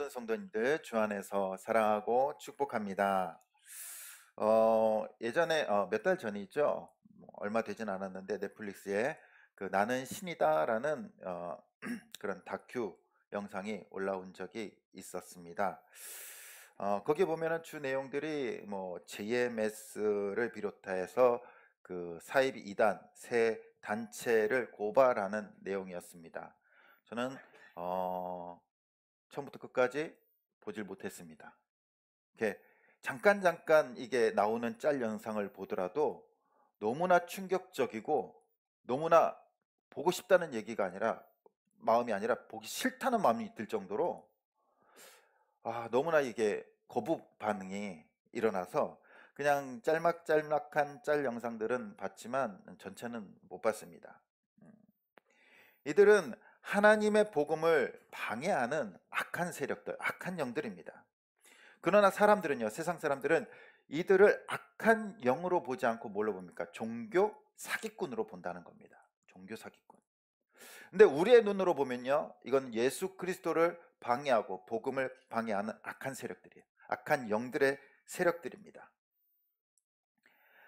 모든 성도님들 주 안에서 사랑하고 축복합니다. 예전에 몇 달 전이죠. 뭐 얼마 되진 않았는데 넷플릭스에 그 나는 신이다라는 그런 다큐 영상이 올라온 적이 있었습니다. 거기 보면은 주 내용들이 뭐 JMS를 비롯해서 그 사이비 이단 세 단체를 고발하는 내용이었습니다. 저는 처음부터 끝까지 보질 못했습니다. 이렇게 잠깐 이게 나오는 짤 영상을 보더라도 너무나 충격적이고 너무나 보고 싶다는 얘기가 아니라 마음이 아니라 보기 싫다는 마음이 들 정도로 너무나 이게 거부 반응이 일어나서 그냥 짤막짤막한 짤 영상들은 봤지만 전체는 못 봤습니다. 이들은 하나님의 복음을 방해하는 악한 세력들, 악한 영들입니다. 그러나 사람들은요, 세상 사람들은 이들을 악한 영으로 보지 않고 뭘로 봅니까? 종교 사기꾼으로 본다는 겁니다. 종교 사기꾼. 근데 우리의 눈으로 보면요, 이건 예수 그리스도를 방해하고 복음을 방해하는 악한 세력들이에요. 악한 영들의 세력들입니다.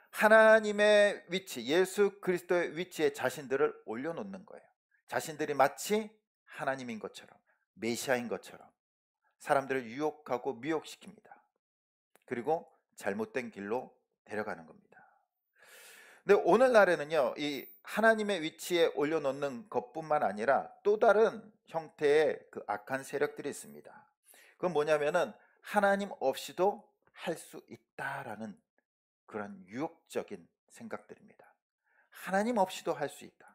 하나님의 위치, 예수 그리스도의 위치에 자신들을 올려놓는 거예요. 자신들이 마치 하나님인 것처럼, 메시아인 것처럼 사람들을 유혹하고 미혹시킵니다. 그리고 잘못된 길로 데려가는 겁니다. 근데 오늘날에는요, 이 하나님의 위치에 올려놓는 것뿐만 아니라 또 다른 형태의 그 악한 세력들이 있습니다. 그건 뭐냐면은 하나님 없이도 할 수 있다라는 그런 유혹적인 생각들입니다. 하나님 없이도 할 수 있다.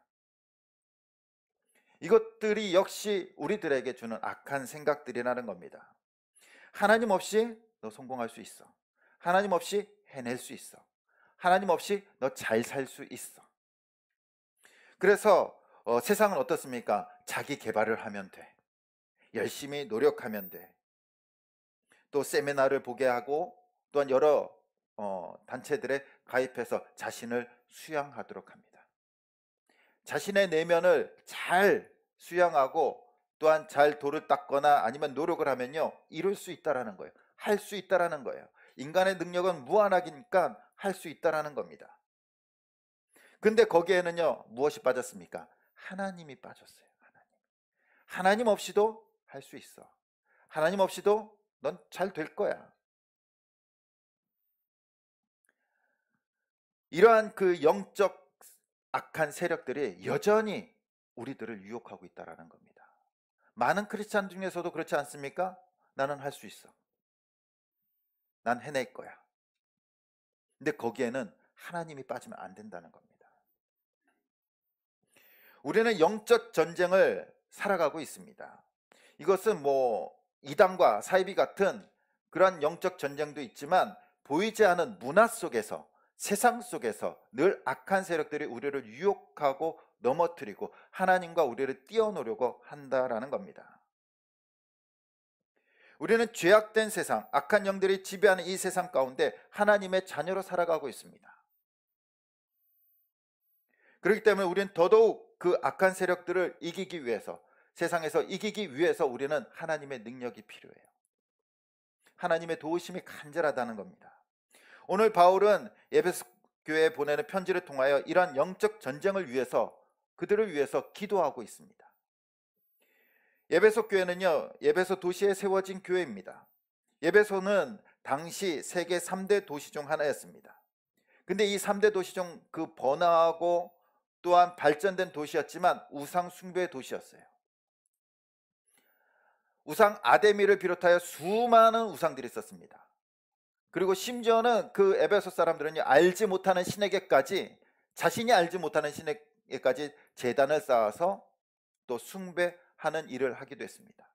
이것들이 역시 우리들에게 주는 악한 생각들이라는 겁니다. 하나님 없이 너 성공할 수 있어. 하나님 없이 해낼 수 있어. 하나님 없이 너 잘 살 수 있어. 그래서 세상은 어떻습니까? 자기 개발을 하면 돼. 열심히 노력하면 돼. 또 세미나를 보게 하고 또한 여러 단체들에 가입해서 자신을 수양하도록 합니다. 자신의 내면을 잘 수양하고 또한 잘 돌을 닦거나 아니면 노력을 하면요, 이룰 수 있다라는 거예요. 할 수 있다라는 거예요. 인간의 능력은 무한하니까 할 수 있다라는 겁니다. 근데 거기에는요, 무엇이 빠졌습니까? 하나님이 빠졌어요. 하나님 없이도 할 수 있어. 하나님 없이도 넌 잘 될 거야. 이러한 그 영적 악한 세력들이 여전히 우리들을 유혹하고 있다는 겁니다. 많은 크리스찬 중에서도 그렇지 않습니까? 나는 할 수 있어. 난 해낼 거야. 근데 거기에는 하나님이 빠지면 안 된다는 겁니다. 우리는 영적 전쟁을 살아가고 있습니다. 이것은 뭐 이단과 사이비 같은 그러한 영적 전쟁도 있지만 보이지 않은 문화 속에서, 세상 속에서 늘 악한 세력들이 우리를 유혹하고 넘어뜨리고 하나님과 우리를 띄워놓으려고 한다라는 겁니다. 우리는 죄악된 세상, 악한 영들이 지배하는 이 세상 가운데 하나님의 자녀로 살아가고 있습니다. 그렇기 때문에 우리는 더더욱 그 악한 세력들을 이기기 위해서, 세상에서 이기기 위해서 우리는 하나님의 능력이 필요해요. 하나님의 도우심이 간절하다는 겁니다. 오늘 바울은 에베소 교회에 보내는 편지를 통하여 이러한 영적 전쟁을 위해서, 그들을 위해서 기도하고 있습니다. 에베소 교회는요, 에베소 도시에 세워진 교회입니다. 에베소는 당시 세계 3대 도시 중 하나였습니다. 근데 이 3대 도시 중 그 번화하고 또한 발전된 도시였지만 우상 숭배의 도시였어요. 우상 아데미를 비롯하여 수많은 우상들이 있었습니다. 그리고 심지어는 그 에베소 사람들은요, 알지 못하는 신에게까지, 자신이 알지 못하는 신에게까지 제단을 쌓아서 또 숭배하는 일을 하기도 했습니다.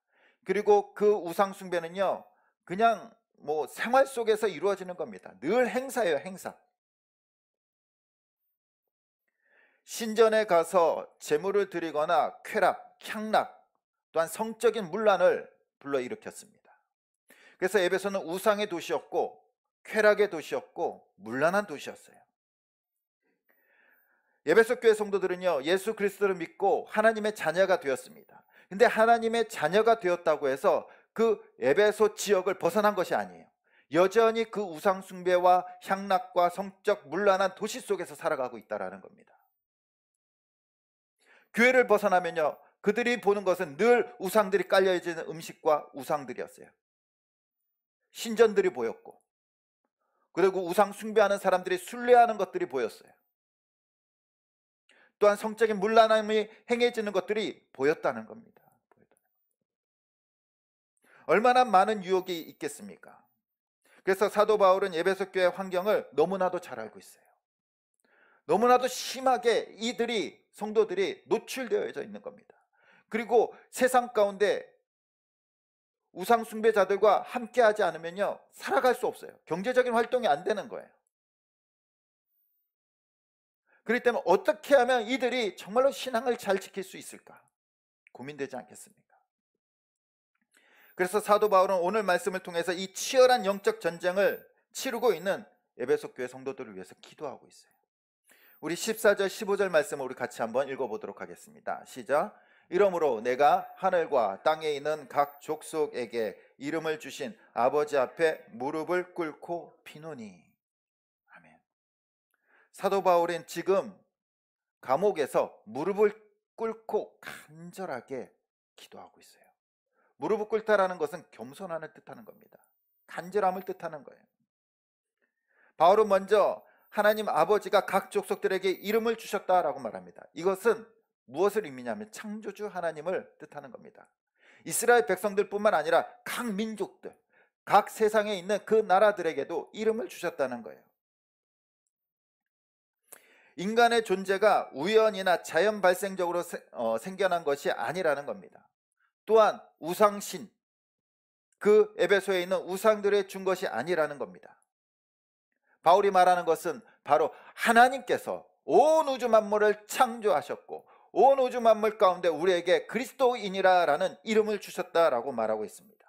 그리고 그 우상 숭배는요, 그냥 뭐 생활 속에서 이루어지는 겁니다. 늘 행사예요, 행사. 신전에 가서 제물을 드리거나 쾌락, 향락, 또한 성적인 문란을 불러일으켰습니다. 그래서 에베소는 우상의 도시였고 쾌락의 도시였고 문란한 도시였어요. 에베소 교회 성도들은요, 예수 그리스도를 믿고 하나님의 자녀가 되었습니다. 근데 하나님의 자녀가 되었다고 해서 그 에베소 지역을 벗어난 것이 아니에요. 여전히 그 우상 숭배와 향락과 성적 문란한 도시 속에서 살아가고 있다는 겁니다. 교회를 벗어나면요, 그들이 보는 것은 늘 우상들이 깔려있는 음식과 우상들이었어요. 신전들이 보였고, 그리고 우상 숭배하는 사람들이 순례하는 것들이 보였어요. 또한 성적인 문란함이 행해지는 것들이 보였다는 겁니다. 얼마나 많은 유혹이 있겠습니까? 그래서 사도 바울은 에베소 교회 환경을 너무나도 잘 알고 있어요. 너무나도 심하게 이들이, 성도들이 노출되어져 있는 겁니다. 그리고 세상 가운데 우상 숭배자들과 함께하지 않으면요, 살아갈 수 없어요. 경제적인 활동이 안 되는 거예요. 그렇기 때문에 어떻게 하면 이들이 정말로 신앙을 잘 지킬 수 있을까 고민되지 않겠습니까? 그래서 사도 바울은 오늘 말씀을 통해서 이 치열한 영적 전쟁을 치르고 있는 에베소 교회 성도들을 위해서 기도하고 있어요. 우리 14절 15절 말씀을 우리 같이 한번 읽어보도록 하겠습니다. 시작. 이러므로 내가 하늘과 땅에 있는 각 족속에게 이름을 주신 아버지 앞에 무릎을 꿇고 비노니. 아멘. 사도 바울은 지금 감옥에서 무릎을 꿇고 간절하게 기도하고 있어요. 무릎을 꿇다라는 것은 겸손함을 뜻하는 겁니다. 간절함을 뜻하는 거예요. 바울은 먼저 하나님 아버지가 각 족속들에게 이름을 주셨다라고 말합니다. 이것은 무엇을 의미냐면 창조주 하나님을 뜻하는 겁니다. 이스라엘 백성들뿐만 아니라 각 민족들, 각 세상에 있는 그 나라들에게도 이름을 주셨다는 거예요. 인간의 존재가 우연이나 자연 발생적으로 생겨난 것이 아니라는 겁니다. 또한 우상신, 그 에베소에 있는 우상들의 준 것이 아니라는 겁니다. 바울이 말하는 것은 바로 하나님께서 온 우주 만물을 창조하셨고 온 우주 만물 가운데 우리에게 그리스도인이라는 이름을 주셨다라고 말하고 있습니다.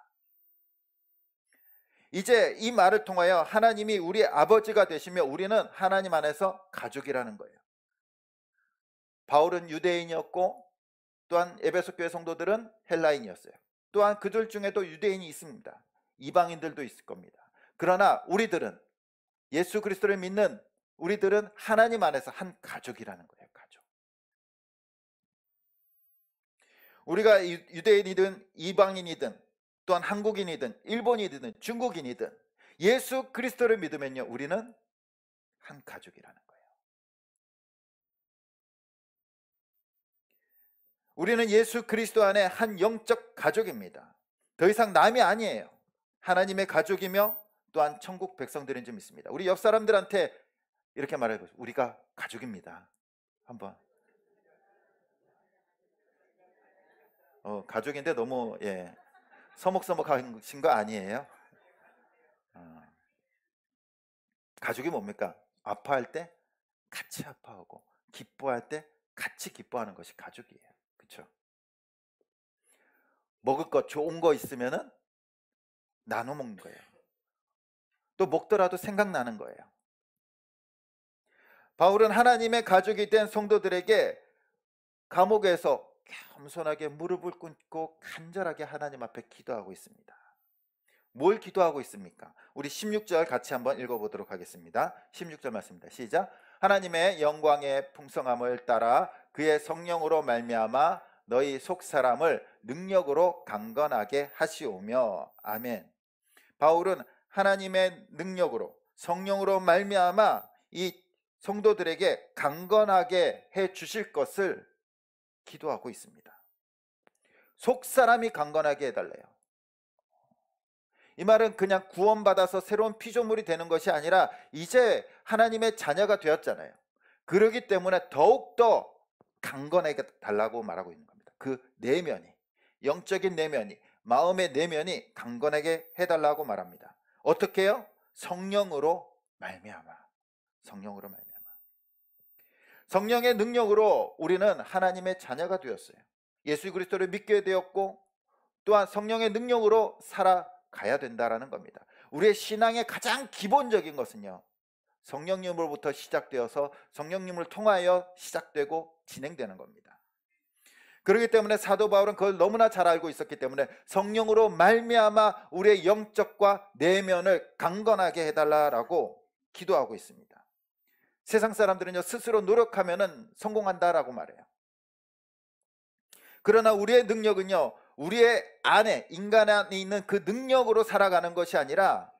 이제 이 말을 통하여 하나님이 우리 아버지가 되시며 우리는 하나님 안에서 가족이라는 거예요. 바울은 유대인이었고 또한 에베소 교회 성도들은 헬라인이었어요. 또한 그들 중에도 유대인이 있습니다. 이방인들도 있을 겁니다. 그러나 우리들은, 예수 그리스도를 믿는 우리들은 하나님 안에서 한 가족이라는 거예요. 가족. 우리가 유대인이든 이방인이든 또한 한국인이든 일본인이든 중국인이든 예수 그리스도를 믿으면요, 우리는 한 가족이라는 거예요. 우리는 예수 그리스도 안에 한 영적 가족입니다. 더 이상 남이 아니에요. 하나님의 가족이며 또한 천국 백성들인 줄 믿습니다. 우리 옆 사람들한테 이렇게 말해보세요. 우리가 가족입니다. 한번. 가족인데 너무 서먹서먹하신 거 아니에요? 가족이 뭡니까? 아파할 때 같이 아파하고 기뻐할 때 같이 기뻐하는 것이 가족이에요. 그렇죠? 먹을 것 좋은 거 있으면은 나눠 먹는 거예요. 또 먹더라도 생각나는 거예요. 바울은 하나님의 가족이 된 성도들에게 감옥에서 겸손하게 무릎을 꿇고 간절하게 하나님 앞에 기도하고 있습니다. 뭘 기도하고 있습니까? 우리 16절 같이 한번 읽어보도록 하겠습니다. 16절 말씀입니다. 시작. 하나님의 영광의 풍성함을 따라 그의 성령으로 말미암아 너희 속사람을 능력으로 강건하게 하시오며. 아멘. 바울은 하나님의 능력으로, 성령으로 말미암아 이 성도들에게 강건하게 해 주실 것을 기도하고 있습니다. 속사람이 강건하게 해달래요. 이 말은 그냥 구원받아서 새로운 피조물이 되는 것이 아니라 이제 하나님의 자녀가 되었잖아요. 그러기 때문에 더욱더 강건하게 달라고 말하고 있는 겁니다. 그 내면이, 영적인 내면이, 마음의 내면이 강건하게 해달라고 말합니다. 어떻게 해요? 성령으로 말미암아. 성령으로 말미암아. 성령의 능력으로 우리는 하나님의 자녀가 되었어요. 예수 그리스도를 믿게 되었고 또한 성령의 능력으로 살아가야 된다라는 겁니다. 우리의 신앙의 가장 기본적인 것은요, 성령님으로부터 시작되어서 성령님을 통하여 시작되고 진행되는 겁니다. 그렇기 때문에 사도 바울은 그걸 너무나 잘 알고 있었기 때문에 성령으로 말미암아 우리의 영적과 내면을 강건하게 해달라라고 기도하고 있습니다. 세상 사람들은요, 스스로 노력하면은 성공한다라고 말해요. 그러나 우리의 능력은요, 우리의 안에, 인간 안에 있는 그 능력으로 살아가는 것이 아니라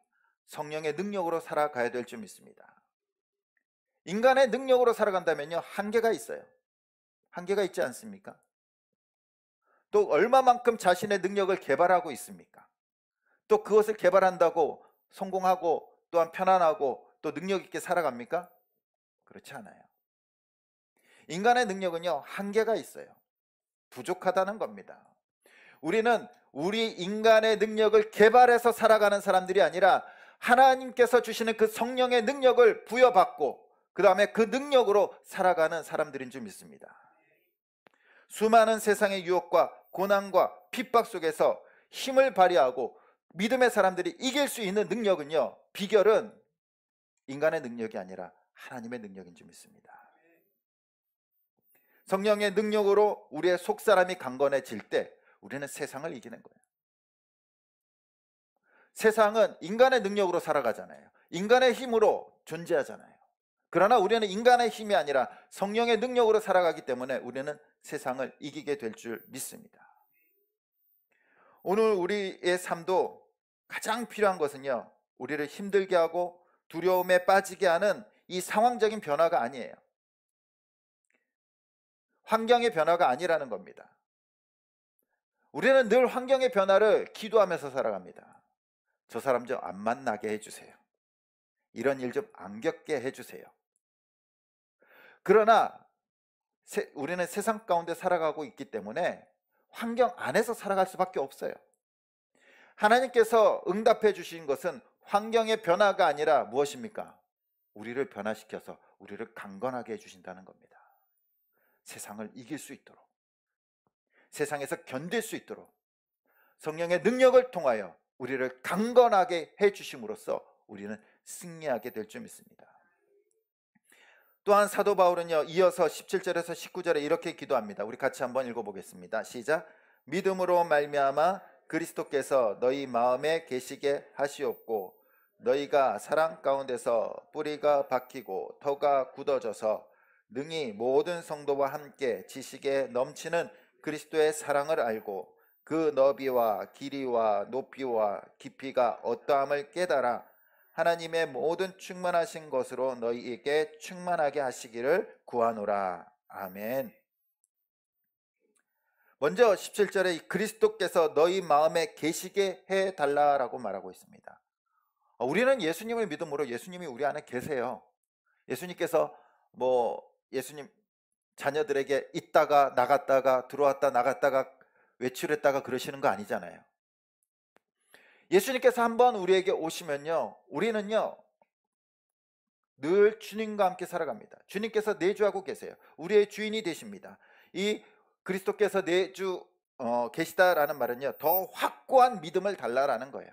성령의 능력으로 살아가야 될 줄 믿습니다. 인간의 능력으로 살아간다면요, 한계가 있어요. 한계가 있지 않습니까? 또 얼마만큼 자신의 능력을 개발하고 있습니까? 또 그것을 개발한다고 성공하고 또한 편안하고 또 능력 있게 살아갑니까? 그렇지 않아요. 인간의 능력은요, 한계가 있어요. 부족하다는 겁니다. 우리는 우리 인간의 능력을 개발해서 살아가는 사람들이 아니라 하나님께서 주시는 그 성령의 능력을 부여받고 그 다음에 그 능력으로 살아가는 사람들인 줄 믿습니다. 수많은 세상의 유혹과 고난과 핍박 속에서 힘을 발휘하고 믿음의 사람들이 이길 수 있는 능력은요, 비결은 인간의 능력이 아니라 하나님의 능력인 줄 믿습니다. 성령의 능력으로 우리의 속사람이 강건해질 때 우리는 세상을 이기는 거예요. 세상은 인간의 능력으로 살아가잖아요. 인간의 힘으로 존재하잖아요. 그러나 우리는 인간의 힘이 아니라 성령의 능력으로 살아가기 때문에 우리는 세상을 이기게 될 줄 믿습니다. 오늘 우리의 삶도 가장 필요한 것은요, 우리를 힘들게 하고 두려움에 빠지게 하는 이 상황적인 변화가 아니에요. 환경의 변화가 아니라는 겁니다. 우리는 늘 환경의 변화를 기도하면서 살아갑니다. 저 사람 좀 안 만나게 해주세요. 이런 일 좀 안 겪게 해주세요. 그러나 우리는 세상 가운데 살아가고 있기 때문에 환경 안에서 살아갈 수밖에 없어요. 하나님께서 응답해 주신 것은 환경의 변화가 아니라 무엇입니까? 우리를 변화시켜서 우리를 강건하게 해주신다는 겁니다. 세상을 이길 수 있도록, 세상에서 견딜 수 있도록 성령의 능력을 통하여 우리를 강건하게 해주심으로써 우리는 승리하게 될 줄 믿습니다. 또한 사도 바울은요, 이어서 17절에서 19절에 이렇게 기도합니다. 우리 같이 한번 읽어보겠습니다. 시작. 믿음으로 말미암아 그리스도께서 너희 마음에 계시게 하시옵고 너희가 사랑 가운데서 뿌리가 박히고 터가 굳어져서 능히 모든 성도와 함께 지식에 넘치는 그리스도의 사랑을 알고 그 너비와 길이와 높이와 깊이가 어떠함을 깨달아 하나님의 모든 충만하신 것으로 너희에게 충만하게 하시기를 구하노라. 아멘. 먼저 17절에 그리스도께서 너희 마음에 계시게 해달라라고 말하고 있습니다. 우리는 예수님을 믿음으로 예수님이 우리 안에 계세요. 예수님께서 예수님 자녀들에게 있다가 나갔다가 들어왔다 나갔다가 외출했다가 그러시는 거 아니잖아요. 예수님께서 한번 우리에게 오시면요, 우리는요 늘 주님과 함께 살아갑니다. 주님께서 내주하고 계세요. 우리의 주인이 되십니다. 이 그리스도께서 내주 계시다라는 말은요, 더 확고한 믿음을 달라라는 거예요.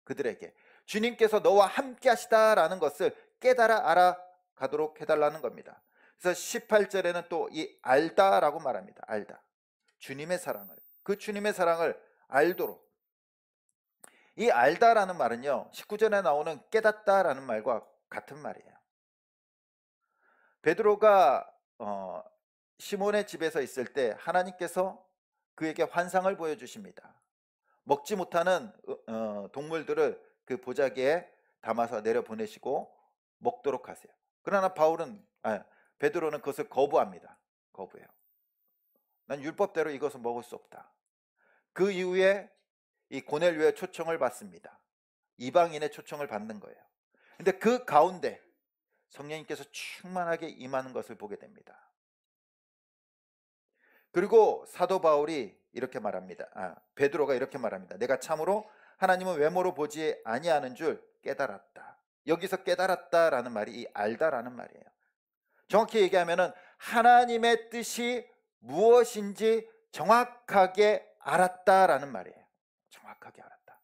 그들에게 주님께서 너와 함께 하시다라는 것을 깨달아 알아가도록 해달라는 겁니다. 그래서 18절에는 또 이 알다라고 말합니다. 알다. 주님의 사랑을, 그 주님의 사랑을 알도록. 이 알다라는 말은요, 19절에 나오는 깨닫다라는 말과 같은 말이에요. 베드로가 시몬의 집에서 있을 때 하나님께서 그에게 환상을 보여주십니다. 먹지 못하는 동물들을 그 보자기에 담아서 내려보내시고 먹도록 하세요. 그러나 베드로는 그것을 거부합니다. 거부해요. 난 율법대로 이것을 먹을 수 없다. 그 이후에 이 고넬료의 초청을 받습니다. 이방인의 초청을 받는 거예요. 근데 그 가운데 성령님께서 충만하게 임하는 것을 보게 됩니다. 그리고 사도 바울이 이렇게 말합니다. 베드로가 이렇게 말합니다. 내가 참으로 하나님은 외모로 보지 아니하는 줄 깨달았다. 여기서 깨달았다라는 말이 이 알다라는 말이에요. 정확히 얘기하면은 하나님의 뜻이 무엇인지 정확하게 알았다라는 말이에요. 정확하게 알았다.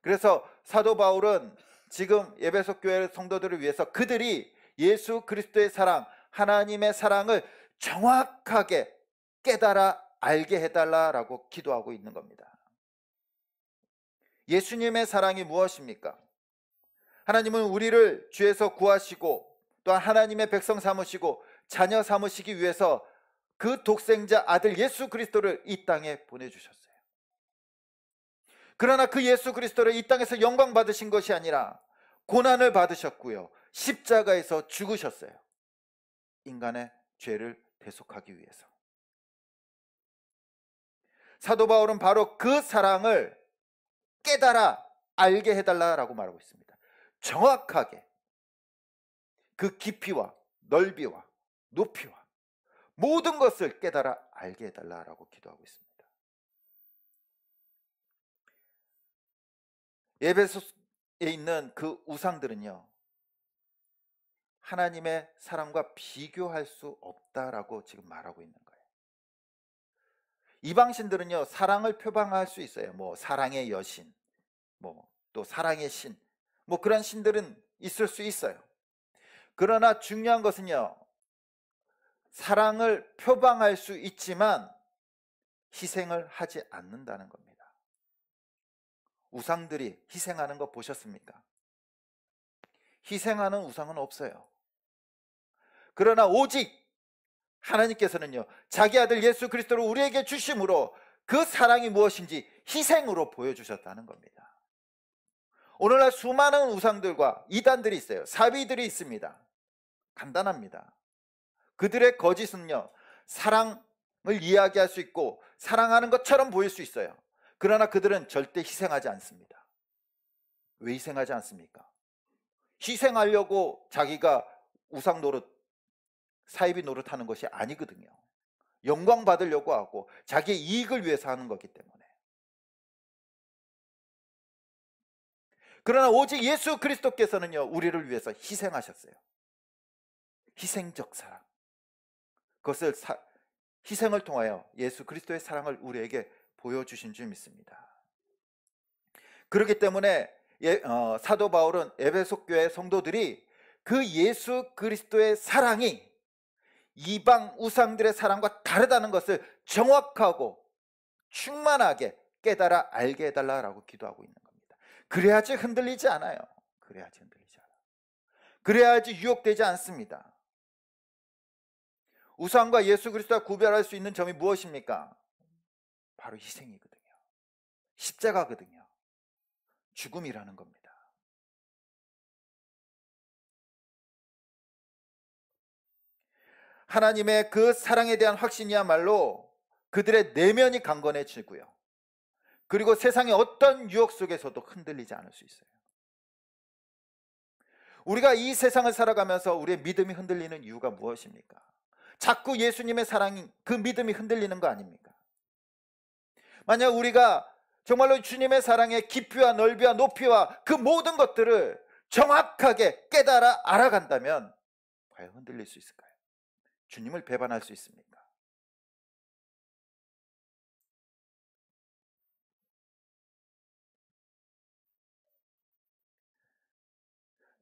그래서 사도 바울은 지금 에베소 교회 성도들을 위해서 그들이 예수 그리스도의 사랑, 하나님의 사랑을 정확하게 깨달아 알게 해달라라고 기도하고 있는 겁니다. 예수님의 사랑이 무엇입니까? 하나님은 우리를 죄에서 구하시고 또한 하나님의 백성 삼으시고 자녀 삼으시기 위해서 그 독생자 아들 예수 그리스도를 이 땅에 보내주셨어요. 그러나 그 예수 그리스도를 이 땅에서 영광 받으신 것이 아니라 고난을 받으셨고요, 십자가에서 죽으셨어요. 인간의 죄를 대속하기 위해서. 사도 바울은 바로 그 사랑을 깨달아 알게 해달라고 말하고 있습니다. 정확하게 그 깊이와 넓이와 높이와 모든 것을 깨달아 알게 해달라고 기도하고 있습니다. 에베소에 있는 그 우상들은요, 하나님의 사랑과 비교할 수 없다라고 지금 말하고 있는 거예요. 이방신들은요, 사랑을 표방할 수 있어요. 뭐 사랑의 여신, 뭐 또 사랑의 신, 뭐 그런 신들은 있을 수 있어요. 그러나 중요한 것은요, 사랑을 표방할 수 있지만 희생을 하지 않는다는 겁니다. 우상들이 희생하는 거 보셨습니까? 희생하는 우상은 없어요. 그러나 오직 하나님께서는요, 자기 아들 예수 그리스도를 우리에게 주심으로 그 사랑이 무엇인지 희생으로 보여주셨다는 겁니다. 오늘날 수많은 우상들과 이단들이 있어요. 사비들이 있습니다. 간단합니다. 그들의 거짓은요, 사랑을 이야기할 수 있고 사랑하는 것처럼 보일 수 있어요. 그러나 그들은 절대 희생하지 않습니다. 왜 희생하지 않습니까? 희생하려고 자기가 우상 노릇, 사이비 노릇하는 것이 아니거든요. 영광 받으려고 하고 자기의 이익을 위해서 하는 거기 때문에. 그러나 오직 예수 그리스도께서는요, 우리를 위해서 희생하셨어요. 희생적 사랑. 그것을 희생을 통하여 예수 그리스도의 사랑을 우리에게 보여주신 줄 믿습니다. 그렇기 때문에 사도 바울은 에베소 교회 성도들이 그 예수 그리스도의 사랑이 이방 우상들의 사랑과 다르다는 것을 정확하고 충만하게 깨달아 알게 해달라고 기도하고 있는 겁니다. 그래야지 흔들리지 않아요. 그래야지 흔들리지 않아요. 그래야지 유혹되지 않습니다. 우상과 예수 그리스도와 구별할 수 있는 점이 무엇입니까? 바로 희생이거든요. 십자가거든요. 죽음이라는 겁니다. 하나님의 그 사랑에 대한 확신이야말로 그들의 내면이 강건해지고요, 그리고 세상의 어떤 유혹 속에서도 흔들리지 않을 수 있어요. 우리가 이 세상을 살아가면서 우리의 믿음이 흔들리는 이유가 무엇입니까? 자꾸 예수님의 사랑이, 그 믿음이 흔들리는 거 아닙니까? 만약 우리가 정말로 주님의 사랑의 깊이와 넓이와 높이와 그 모든 것들을 정확하게 깨달아 알아간다면 과연 흔들릴 수 있을까요? 주님을 배반할 수 있습니까?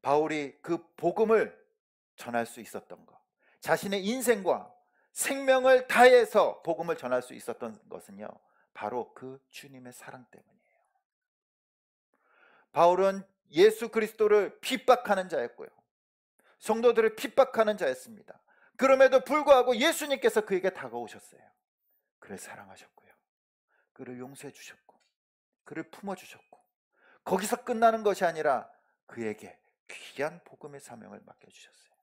바울이 그 복음을 전할 수 있었던 것, 자신의 인생과 생명을 다해서 복음을 전할 수 있었던 것은요, 바로 그 주님의 사랑 때문이에요. 바울은 예수 그리스도를 핍박하는 자였고요, 성도들을 핍박하는 자였습니다. 그럼에도 불구하고 예수님께서 그에게 다가오셨어요. 그를 사랑하셨고요, 그를 용서해 주셨고, 그를 품어주셨고, 거기서 끝나는 것이 아니라 그에게 귀한 복음의 사명을 맡겨주셨어요.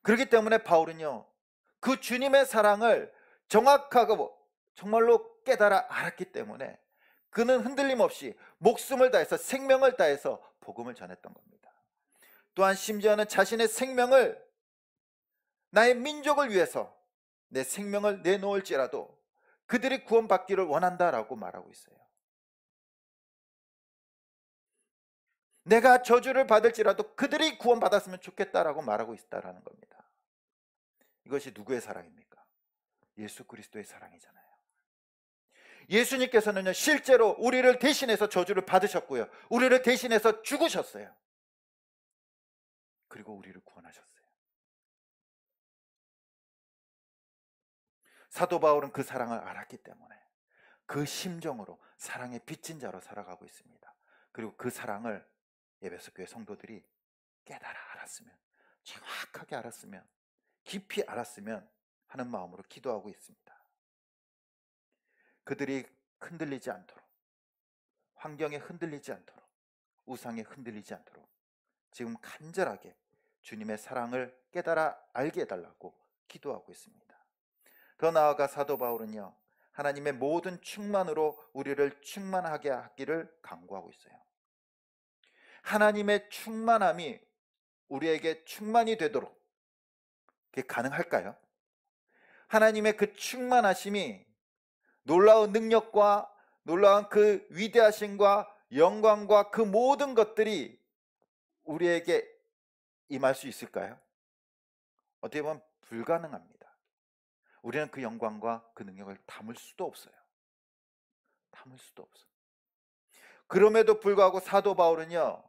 그렇기 때문에 바울은요, 그 주님의 사랑을 정확하고 정말로 깨달아 알았기 때문에 그는 흔들림 없이 목숨을 다해서, 생명을 다해서 복음을 전했던 겁니다. 또한 심지어는 자신의 생명을, 나의 민족을 위해서 내 생명을 내놓을지라도 그들이 구원받기를 원한다라고 말하고 있어요. 내가 저주를 받을지라도 그들이 구원받았으면 좋겠다라고 말하고 있다라는 겁니다. 이것이 누구의 사랑입니까? 예수 그리스도의 사랑이잖아요. 예수님께서는요, 실제로 우리를 대신해서 저주를 받으셨고요, 우리를 대신해서 죽으셨어요. 그리고 우리를 구원하셨어요. 사도 바울은 그 사랑을 알았기 때문에 그 심정으로 사랑의 빚진 자로 살아가고 있습니다. 그리고 그 사랑을 에베소 교회 성도들이 깨달아 알았으면, 정확하게 알았으면, 깊이 알았으면 하는 마음으로 기도하고 있습니다. 그들이 흔들리지 않도록, 환경에 흔들리지 않도록, 우상에 흔들리지 않도록 지금 간절하게 주님의 사랑을 깨달아 알게 해달라고 기도하고 있습니다. 더 나아가 사도 바울은요, 하나님의 모든 충만으로 우리를 충만하게 하기를 간구하고 있어요. 하나님의 충만함이 우리에게 충만이 되도록 그게 가능할까요? 하나님의 그 충만하심이 놀라운 능력과 놀라운 그 위대하심과 영광과 그 모든 것들이 우리에게 임할 수 있을까요? 어떻게 보면 불가능합니다. 우리는 그 영광과 그 능력을 담을 수도 없어요. 담을 수도 없어요. 그럼에도 불구하고 사도 바울은요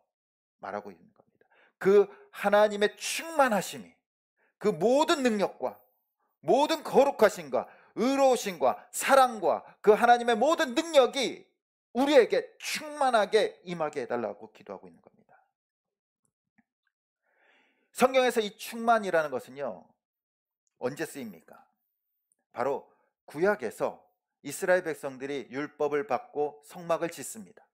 말하고 있는 겁니다. 그 하나님의 충만하심이 그 모든 능력과 모든 거룩하심과 의로우심과 사랑과 그 하나님의 모든 능력이 우리에게 충만하게 임하게 해달라고 기도하고 있는 겁니다. 성경에서 이 충만이라는 것은요 언제 쓰입니까? 바로 구약에서 이스라엘 백성들이 율법을 받고 성막을 짓습니다.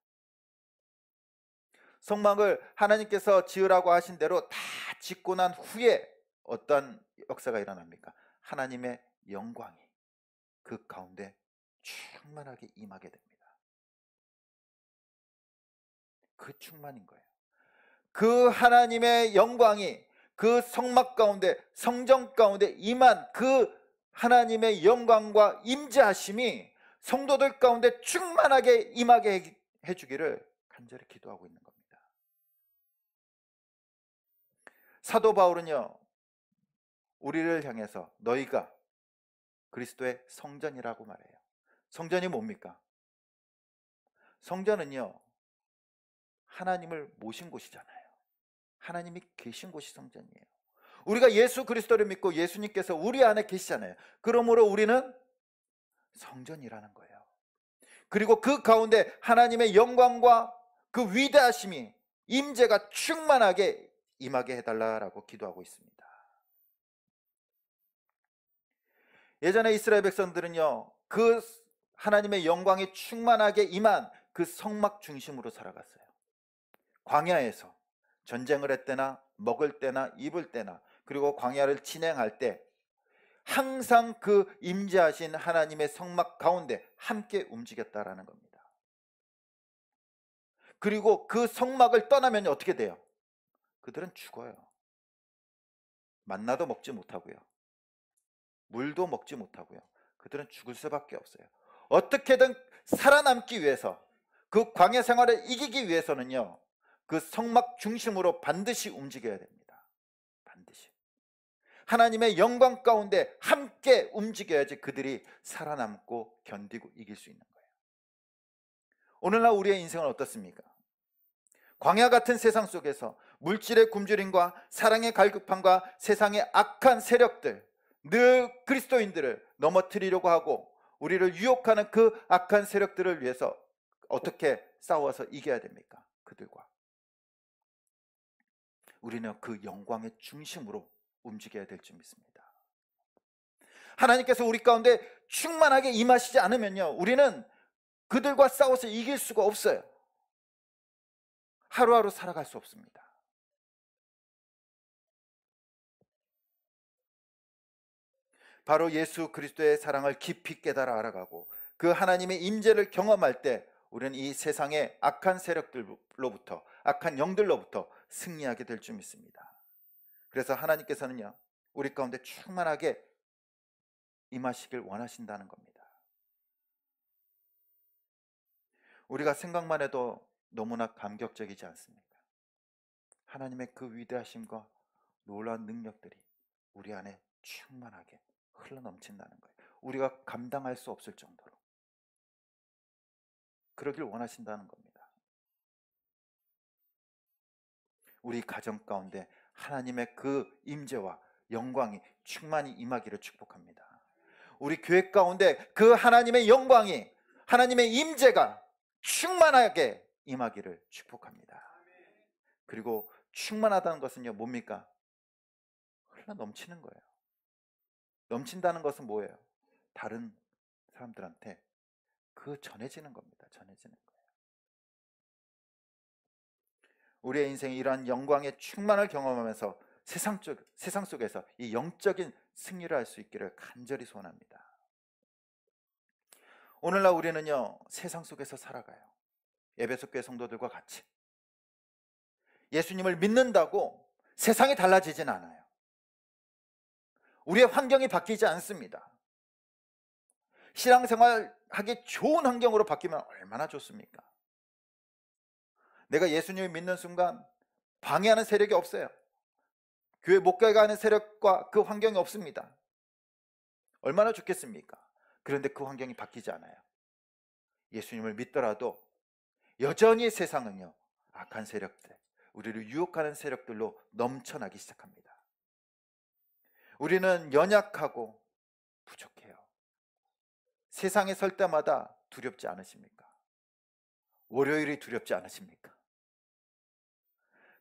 성막을 하나님께서 지으라고 하신 대로 다 짓고 난 후에 어떤 역사가 일어납니까? 하나님의 영광이 그 가운데 충만하게 임하게 됩니다. 그 충만인 거예요. 그 하나님의 영광이 그 성막 가운데, 성전 가운데 임한 그 하나님의 영광과 임재하심이 성도들 가운데 충만하게 임하게 해주기를 간절히 기도하고 있는 겁니다. 사도 바울은요 우리를 향해서 너희가 그리스도의 성전이라고 말해요. 성전이 뭡니까? 성전은요 하나님을 모신 곳이잖아요. 하나님이 계신 곳이 성전이에요. 우리가 예수 그리스도를 믿고 예수님께서 우리 안에 계시잖아요. 그러므로 우리는 성전이라는 거예요. 그리고 그 가운데 하나님의 영광과 그 위대하심이 임재가 충만하게 임하게 해달라고 기도하고 있습니다. 예전에 이스라엘 백성들은요 그 하나님의 영광이 충만하게 임한 그 성막 중심으로 살아갔어요. 광야에서 전쟁을 했대나 먹을 때나 입을 때나 그리고 광야를 진행할 때 항상 그 임재하신 하나님의 성막 가운데 함께 움직였다라는 겁니다. 그리고 그 성막을 떠나면 어떻게 돼요? 그들은 죽어요. 만나도 먹지 못하고요. 물도 먹지 못하고요. 그들은 죽을 수밖에 없어요. 어떻게든 살아남기 위해서 그 광야 생활을 이기기 위해서는요 그 성막 중심으로 반드시 움직여야 됩니다. 반드시 하나님의 영광 가운데 함께 움직여야지 그들이 살아남고 견디고 이길 수 있는 거예요. 오늘날 우리의 인생은 어떻습니까? 광야 같은 세상 속에서 물질의 굶주림과 사랑의 갈급함과 세상의 악한 세력들, 늘 그리스도인들을 넘어뜨리려고 하고 우리를 유혹하는 그 악한 세력들을 위해서 어떻게 싸워서 이겨야 됩니까? 그들과 우리는 그 영광의 중심으로 움직여야 될 줄 믿습니다. 하나님께서 우리 가운데 충만하게 임하시지 않으면요 우리는 그들과 싸워서 이길 수가 없어요. 하루하루 살아갈 수 없습니다. 바로 예수 그리스도의 사랑을 깊이 깨달아 알아가고 그 하나님의 임재를 경험할 때 우리는 이 세상의 악한 세력들로부터, 악한 영들로부터 승리하게 될 줄 믿습니다. 그래서 하나님께서는요 우리 가운데 충만하게 임하시길 원하신다는 겁니다. 우리가 생각만 해도 너무나 감격적이지 않습니까? 하나님의 그 위대하심과 놀라운 능력들이 우리 안에 충만하게 흘러넘친다는 거예요. 우리가 감당할 수 없을 정도로 그러길 원하신다는 겁니다. 우리 가정 가운데 하나님의 그 임재와 영광이 충만히 임하기를 축복합니다. 우리 교회 가운데 그 하나님의 영광이, 하나님의 임재가 충만하게 임하기를 축복합니다. 그리고 충만하다는 것은요, 뭡니까? 흘러 넘치는 거예요. 넘친다는 것은 뭐예요? 다른 사람들한테 그 전해지는 겁니다. 전해지는 거예요. 우리의 인생이 이러한 영광의 충만을 경험하면서 세상 속에서 이 영적인 승리를 할 수 있기를 간절히 소원합니다. 오늘날 우리는요, 세상 속에서 살아가요. 에베소 교회 성도들과 같이 예수님을 믿는다고 세상이 달라지진 않아요. 우리의 환경이 바뀌지 않습니다. 신앙생활 하기 좋은 환경으로 바뀌면 얼마나 좋습니까? 내가 예수님을 믿는 순간 방해하는 세력이 없어요. 교회 못 가게 하는 세력과 그 환경이 없습니다. 얼마나 좋겠습니까? 그런데 그 환경이 바뀌지 않아요. 예수님을 믿더라도 여전히 세상은요, 악한 세력들, 우리를 유혹하는 세력들로 넘쳐나기 시작합니다. 우리는 연약하고 부족해요. 세상에 설 때마다 두렵지 않으십니까? 월요일이 두렵지 않으십니까?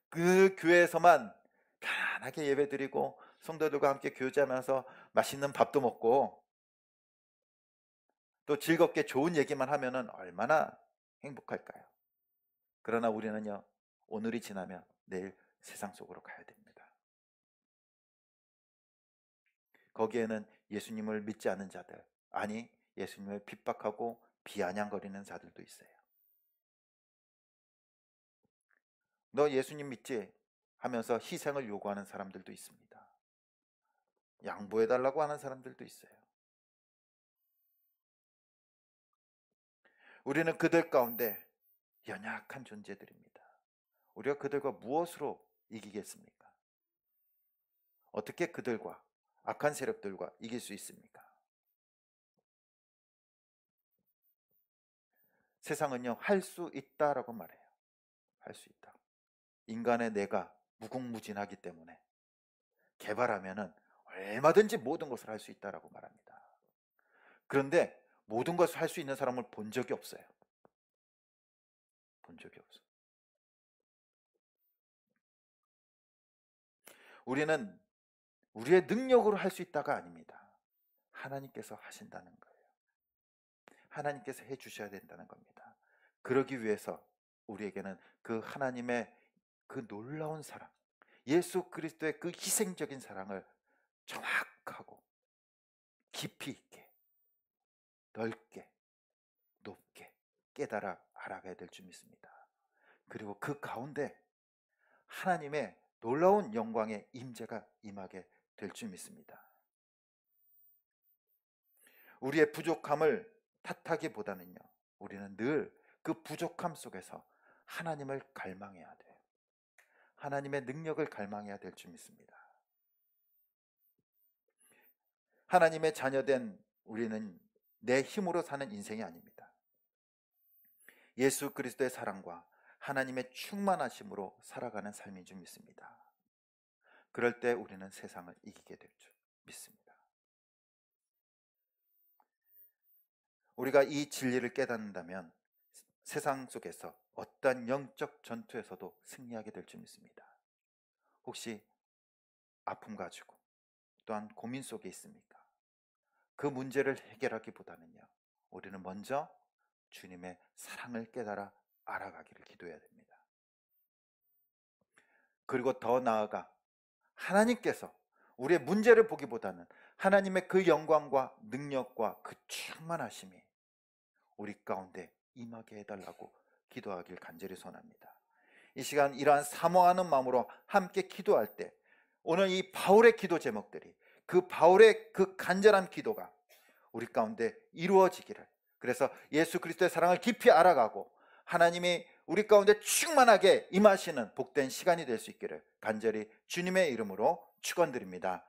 그 교회에서만 편안하게 예배드리고 성도들과 함께 교제하면서 맛있는 밥도 먹고 또 즐겁게 좋은 얘기만 하면은 얼마나 행복할까요? 그러나 우리는요, 오늘이 지나면 내일 세상 속으로 가야 됩니다. 거기에는 예수님을 믿지 않는 자들, 아니 예수님을 핍박하고 비아냥거리는 자들도 있어요. 너 예수님 믿지? 하면서 희생을 요구하는 사람들도 있습니다. 양보해달라고 하는 사람들도 있어요. 우리는 그들 가운데 연약한 존재들입니다. 우리가 그들과 무엇으로 이기겠습니까? 어떻게 그들과 악한 세력들과 이길 수 있습니까? 세상은요, 할 수 있다라고 말해요. 할 수 있다. 인간의 뇌가 무궁무진하기 때문에 개발하면은 얼마든지 모든 것을 할 수 있다라고 말합니다. 그런데 모든 것을 할 수 있는 사람을 본 적이 없어요. 본 적이 없어요. 우리는 우리의 능력으로 할 수 있다가 아닙니다. 하나님께서 하신다는 거예요. 하나님께서 해주셔야 된다는 겁니다. 그러기 위해서 우리에게는 그 하나님의 그 놀라운 사랑, 예수 그리스도의 그 희생적인 사랑을 정확하고 깊이 있게, 넓게, 높게 깨달아 알아가야 될 줄 믿습니다. 그리고 그 가운데 하나님의 놀라운 영광의 임재가 임하게 될 줄 믿습니다. 우리의 부족함을 탓하기보다는요, 우리는 늘 그 부족함 속에서 하나님을 갈망해야 돼요. 하나님의 능력을 갈망해야 될 줄 믿습니다. 하나님의 자녀된 우리는 내 힘으로 사는 인생이 아닙니다. 예수 그리스도의 사랑과 하나님의 충만하심으로 살아가는 삶인 줄 믿습니다. 그럴 때 우리는 세상을 이기게 될 줄 믿습니다. 우리가 이 진리를 깨닫는다면 세상 속에서 어떠한 영적 전투에서도 승리하게 될 줄 믿습니다. 혹시 아픔 가지고 또한 고민 속에 있습니까? 그 문제를 해결하기보다는요, 우리는 먼저 주님의 사랑을 깨달아 알아가기를 기도해야 됩니다. 그리고 더 나아가 하나님께서 우리의 문제를 보기보다는 하나님의 그 영광과 능력과 그 충만하심이 우리 가운데 임하게 해달라고 기도하길 간절히 소원합니다. 이 시간 이러한 사모하는 마음으로 함께 기도할 때 오늘 이 바울의 기도 제목들이, 그 바울의 그 간절한 기도가 우리 가운데 이루어지기를, 그래서 예수 그리스도의 사랑을 깊이 알아가고 하나님이 우리 가운데 충만하게 임하시는 복된 시간이 될 수 있기를 간절히 주님의 이름으로 축원드립니다.